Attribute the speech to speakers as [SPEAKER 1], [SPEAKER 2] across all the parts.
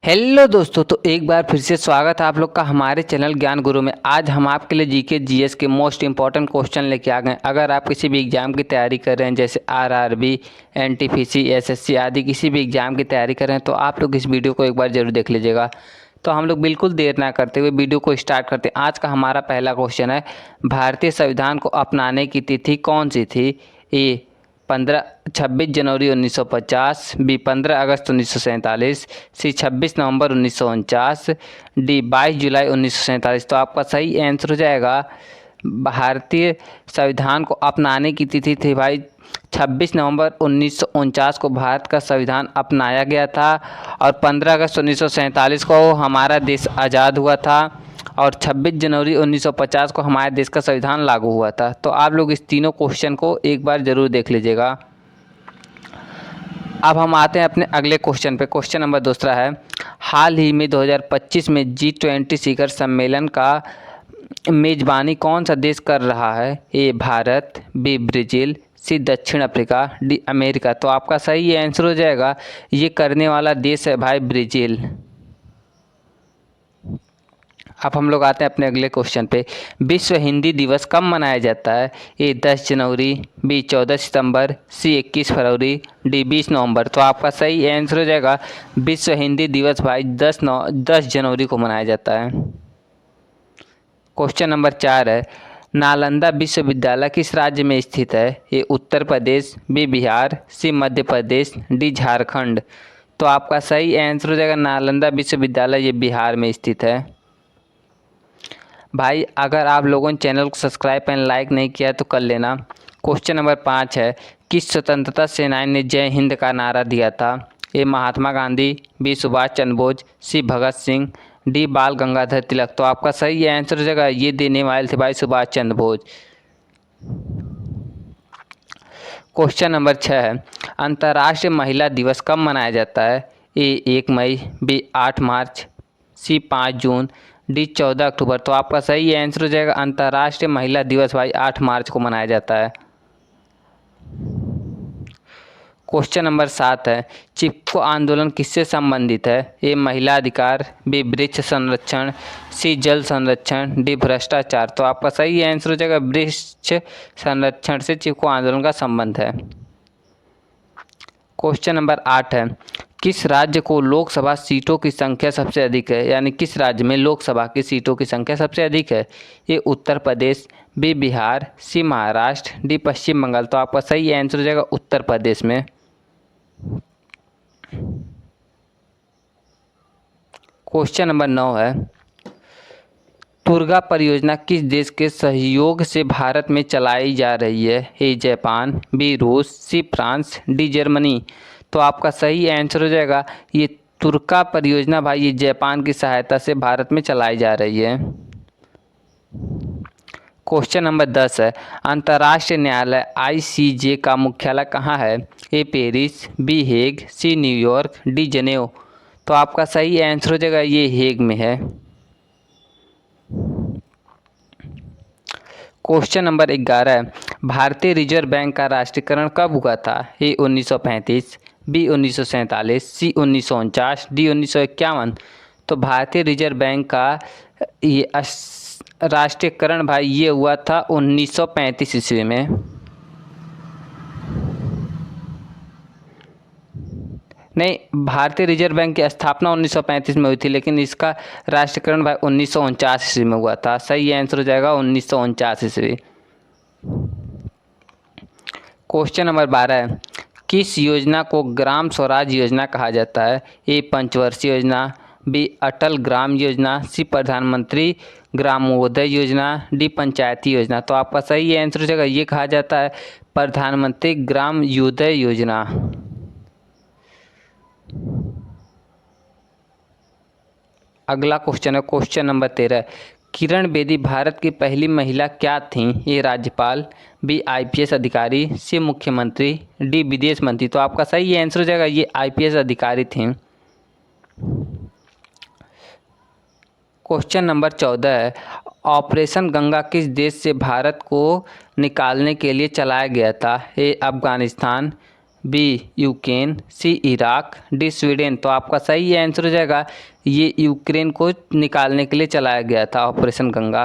[SPEAKER 1] Hello दोस्तों, तो एक बार फिर से स्वागत है आप लोग का हमारे चैनल ज्ञान गुरु में। आज हम आपके लिए जीके जीएस के मोस्ट इंपॉर्टेंट क्वेश्चन लेके आ गए। अगर आप किसी भी एग्जाम की तैयारी कर रहे हैं, जैसे आरआरबी, एनटीपीसी, एसएससी आदि किसी भी एग्जाम की तैयारी कर रहे हैं, तो आप लोग इस वीडियो को एक बार जरूर देख लीजिएगा। तो हम लोग बिल्कुल देर ना करते हुए वीडियो को स्टार्ट करते हैं। आज का हमारा पहला क्वेश्चन है, भारतीय संविधान को अपनाने की तिथि कौन सी थी? ए 26 जनवरी 1950, बी 15 अगस्त 1947, सी 26 नवंबर 1949, डी 22 जुलाई 1947। तो आपका सही आंसर हो जाएगा, भारतीय संविधान को अपनाने की तिथि थी भाई 26 नवंबर 1949 को भारत का संविधान अपनाया गया था, और 15 अगस्त 1947 को हमारा देश आज़ाद हुआ था, और 26 जनवरी 1950 को हमारे देश का संविधान लागू हुआ था। तो आप लोग इस तीनों क्वेश्चन को एक बार ज़रूर देख लीजिएगा। अब हम आते हैं अपने अगले क्वेश्चन पे। क्वेश्चन नंबर दूसरा है, हाल ही में 2025 में G20 शिखर सम्मेलन का मेज़बानी कौन सा देश कर रहा है? ए भारत, बी ब्राज़ील, सी दक्षिण अफ्रीका, डी अमेरिका। तो आपका सही आंसर हो जाएगा, ये करने वाला देश है भाई ब्राज़ील। अब हम लोग आते हैं अपने अगले क्वेश्चन पे। विश्व हिंदी दिवस कब मनाया जाता है? ए 10 जनवरी, बी 14 सितंबर, सी 21 फरवरी, डी 20 नवंबर। तो आपका सही आंसर हो जाएगा, विश्व हिंदी दिवस भाई 10 जनवरी को मनाया जाता है। क्वेश्चन नंबर 4 है, नालंदा विश्वविद्यालय किस राज्य में स्थित है? ए उत्तर प्रदेश, बी बिहार, सी मध्य प्रदेश, डी झारखंड। तो आपका सही आंसर हो जाएगा, नालंदा विश्वविद्यालय ये बिहार में स्थित है। भाई अगर आप लोगों ने चैनल को सब्सक्राइब एंड लाइक नहीं किया तो कर लेना। क्वेश्चन नंबर 5 है, किस स्वतंत्रता सेनानी ने जय हिंद का नारा दिया था? ए महात्मा गांधी, बी सुभाष चंद्र बोस, सी भगत सिंह, डी बाल गंगाधर तिलक। तो आपका सही आंसर हो जाएगा, ये देने वाले थे भाई सुभाष चंद्र बोस। क्वेश्चन नंबर 6 है, अंतर्राष्ट्रीय महिला दिवस कब मनाया जाता है? ए 1 मई, बी 8 मार्च, सी 5 जून, डी 14 अक्टूबर। तो आपका सही आंसर हो जाएगा, अंतर्राष्ट्रीय महिला दिवस भाई 8 मार्च को मनाया जाता है। क्वेश्चन नंबर 7 है, चिपको आंदोलन किससे संबंधित है? ए महिला अधिकार, बी वृक्ष संरक्षण, सी जल संरक्षण, डी भ्रष्टाचार। तो आपका सही आंसर हो जाएगा, वृक्ष संरक्षण से चिपको आंदोलन का संबंध है। क्वेश्चन नंबर 8 है, किस राज्य को लोकसभा सीटों की संख्या सबसे अधिक है? यानी किस राज्य में लोकसभा की सीटों की संख्या सबसे अधिक है? ए उत्तर प्रदेश, बी बिहार, सी महाराष्ट्र, डी पश्चिम बंगाल। तो आपका सही आंसर हो जाएगा, उत्तर प्रदेश में। क्वेश्चन नंबर 9 है, तुर्गा परियोजना किस देश के सहयोग से भारत में चलाई जा रही है? ए जापान, बी रूस, सी फ्रांस, डी जर्मनी। तो आपका सही आंसर हो जाएगा, ये तुर्का परियोजना भाई ये जापान की सहायता से भारत में चलाई जा रही है। क्वेश्चन नंबर 10 है, अंतर्राष्ट्रीय न्यायालय ICJ का मुख्यालय कहाँ है? A Paris, B Hague, C New York, D Geneva. तो आपका सही आंसर हो जाएगा, ये हेग में है। क्वेश्चन नंबर 11 है, भारतीय रिजर्व बैंक का राष्ट्रीयकरण कब हुआ था? ए 1935, बी 1947, सी 1949, डी 1951। तो भारतीय रिजर्व बैंक का ये राष्ट्रीयकरण भाई ये हुआ था 1935 ईस्वी में। नहीं, भारतीय रिजर्व बैंक की स्थापना 1935 में हुई थी, लेकिन इसका राष्ट्रीयकरण भाई 1949 ईस्वी में हुआ था। सही आंसर हो जाएगा 1949 ईस्वी। क्वेश्चन नंबर 12 है, किस योजना को ग्राम स्वराज योजना कहा जाता है? ए पंचवर्षीय योजना, बी अटल ग्राम योजना, सी प्रधानमंत्री ग्रामोदय योजना, डी पंचायती योजना। तो आपका सही आंसर हो जाएगा, ये कहा जाता है प्रधानमंत्री ग्रामोदय योजना। अगला क्वेश्चन है क्वेश्चन नंबर 13, किरण बेदी भारत की पहली महिला क्या थीं? ए राज्यपाल, बी IPS अधिकारी, सी मुख्यमंत्री, डी विदेश मंत्री। तो आपका सही आंसर हो जाएगा, ये IPS अधिकारी थीं। क्वेश्चन नंबर 14 है, ऑपरेशन गंगा किस देश से भारत को निकालने के लिए चलाया गया था? ए अफगानिस्तान, बी यूक्रेन, सी इराक, डी स्वीडन। तो आपका सही आंसर हो जाएगा ये यूक्रेन को निकालने के लिए चलाया गया था ऑपरेशन गंगा।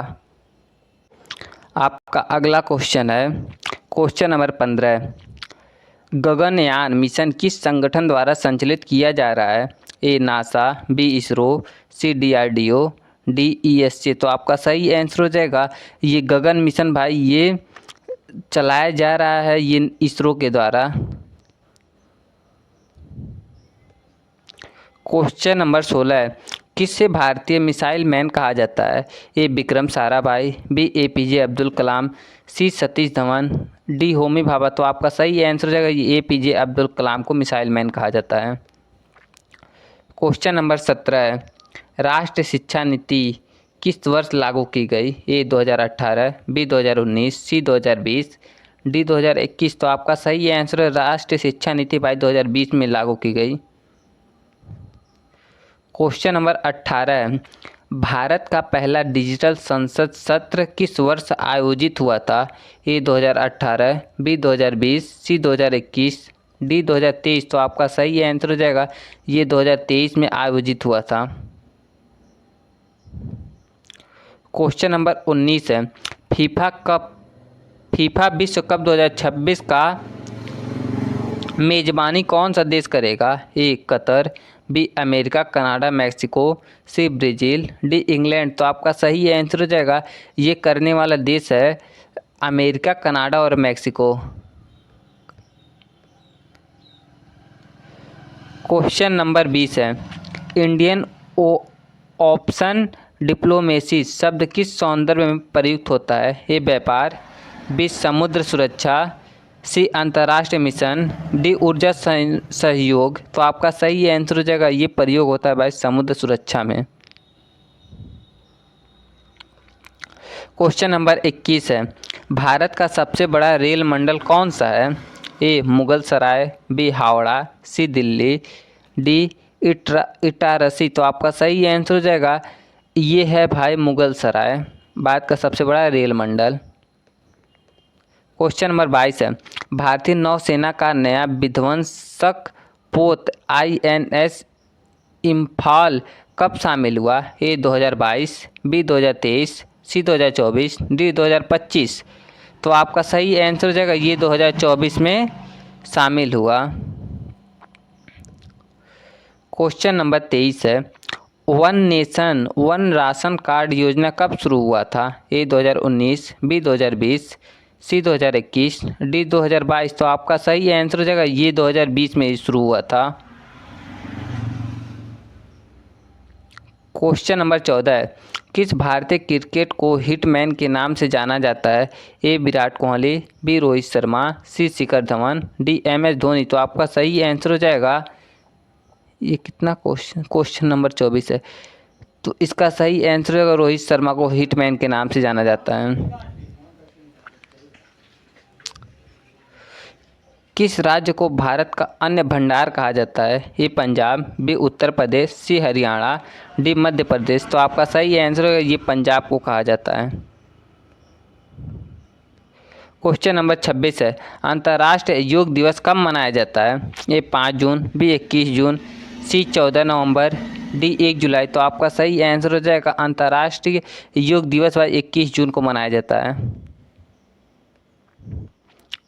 [SPEAKER 1] आपका अगला क्वेश्चन है क्वेश्चन नंबर 15। गगनयान मिशन किस संगठन द्वारा संचालित किया जा रहा है? A NASA, B ISRO, C DRDO, D ESA। तो आपका सही आंसर हो जाएगा ये गगन मिशन भाई ये चलाया जा रहा है ये इसरो के द्वारा। क्वेश्चन नंबर 16 किससे भारतीय मिसाइल मैन कहा जाता है? ए विक्रम साराभाई, बी APJ अब्दुल कलाम, सी सतीश धवन, डी होमी भाभा। तो आपका सही आंसर हो जाएगा ये APJ अब्दुल कलाम को मिसाइल मैन कहा जाता है। क्वेश्चन नंबर 17 राष्ट्रीय शिक्षा नीति किस वर्ष लागू की गई? ए 2018, बी 2019, सी 2020, डी 2021। तो आपका सही आंसर है राष्ट्रीय शिक्षा नीति भाई 2020 में लागू की गई। क्वेश्चन नंबर 18 भारत का पहला डिजिटल संसद सत्र किस वर्ष आयोजित हुआ था? ए 2018, बी 2020, सी 2021, डी 2023। तो आपका सही आंसर हो जाएगा ये 2023 में आयोजित हुआ था। क्वेश्चन नंबर 19 है फीफा विश्व कप 2026 का मेजबानी कौन सा देश करेगा? A Qatar, B America, Canada, Mexico, C Brazil, D England. तो आपका सही आंसर हो जाएगा ये करने वाला देश है अमेरिका, कनाडा और मैक्सिको। क्वेश्चन नंबर 20 है इंडियन ओशन डिप्लोमेसी शब्द किस सौंदर्य में प्रयुक्त होता है? ए व्यापार, बी समुद्र सुरक्षा, सी अंतर्राष्ट्रीय मिशन, डी ऊर्जा सहयोग। तो आपका सही आंसर हो जाएगा ये प्रयोग होता है भाई समुद्र सुरक्षा में। क्वेश्चन नंबर 21 है भारत का सबसे बड़ा रेल मंडल कौन सा है? ए मुगल सराय, बी हावड़ा, सी दिल्ली, डी इटारसी। तो आपका सही आंसर हो जाएगा ये है भाई मुगल सराय भारत का सबसे बड़ा रेल मंडल। क्वेश्चन नंबर 22 है भारतीय नौसेना का नया विध्वंसक पोत INS इम्फाल कब शामिल हुआ? ए 2022, बी 2023, सी 2024, डी 2025। तो आपका सही आंसर हो जाएगा ये 2024 में शामिल हुआ। क्वेश्चन नंबर 23 है one nation one ration card योजना कब शुरू हुआ था? ए 2019, बी 2020, सी 2021, डी 2022। तो आपका सही आंसर हो जाएगा ये 2020 में शुरू हुआ था। क्वेश्चन नंबर 14 है किस भारतीय क्रिकेट को हिटमैन के नाम से जाना जाता है? ए विराट कोहली, बी रोहित शर्मा, सी शिखर धवन, डी MS धोनी। तो आपका सही आंसर हो जाएगा ये कितना क्वेश्चन नंबर 24 है तो इसका सही आंसर होगा रोहित शर्मा को हिटमैन के नाम से जाना जाता है। किस राज्य को भारत का अन्न भंडार कहा जाता है? ए पंजाब, बी उत्तर प्रदेश, सी हरियाणा, डी मध्य प्रदेश। तो आपका सही आंसर होगा ये पंजाब को कहा जाता है। क्वेश्चन नंबर 26 है अंतर्राष्ट्रीय योग दिवस कब मनाया जाता है? ए 5 जून, बी 21 जून, सी 14 नवंबर, डी 1 जुलाई। तो आपका सही आंसर हो जाएगा अंतर्राष्ट्रीय योग दिवस 21 जून को मनाया जाता है।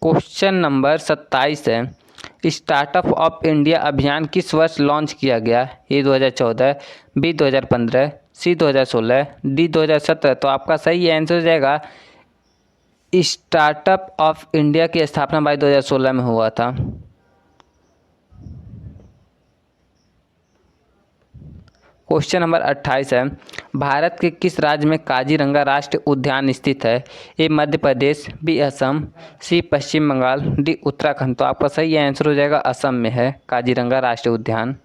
[SPEAKER 1] क्वेश्चन नंबर 27 है स्टार्टअप ऑफ इंडिया अभियान किस वर्ष लॉन्च किया गया? ए 2014, बी 2015, सी 2016, डी 2017। तो आपका सही आंसर हो जाएगा स्टार्टअप ऑफ इंडिया की स्थापना भाई 2016 में हुआ था। क्वेश्चन नंबर 28 है भारत के किस राज्य में काजीरंगा राष्ट्रीय उद्यान स्थित है? ए मध्य प्रदेश, बी असम, सी पश्चिम बंगाल, डी उत्तराखंड। तो आपका सही आंसर हो जाएगा असम में है काजीरंगा राष्ट्रीय उद्यान।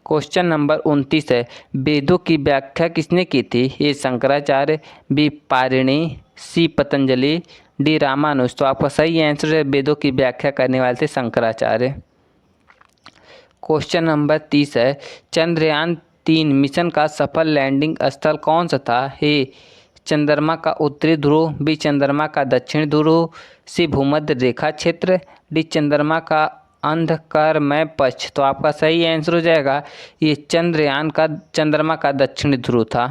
[SPEAKER 1] क्वेश्चन नंबर 29 है वेदों की व्याख्या किसने की थी? ए शंकराचार्य, बी पाणिनि, सी पतंजलि, डी रामानुज। तो आपका सही आंसर है वेदों की व्याख्या करने वाले थे शंकराचार्य। क्वेश्चन नंबर 30 है चंद्रयान 3 मिशन का सफल लैंडिंग स्थल कौन सा था? ए चंद्रमा का उत्तरी ध्रुव, बी चंद्रमा का दक्षिण ध्रुव, सी भूमध्य रेखा क्षेत्र, डी चंद्रमा का अंधकारमय पक्ष। तो आपका सही आंसर हो जाएगा ये चंद्रमा का दक्षिणी ध्रुव था।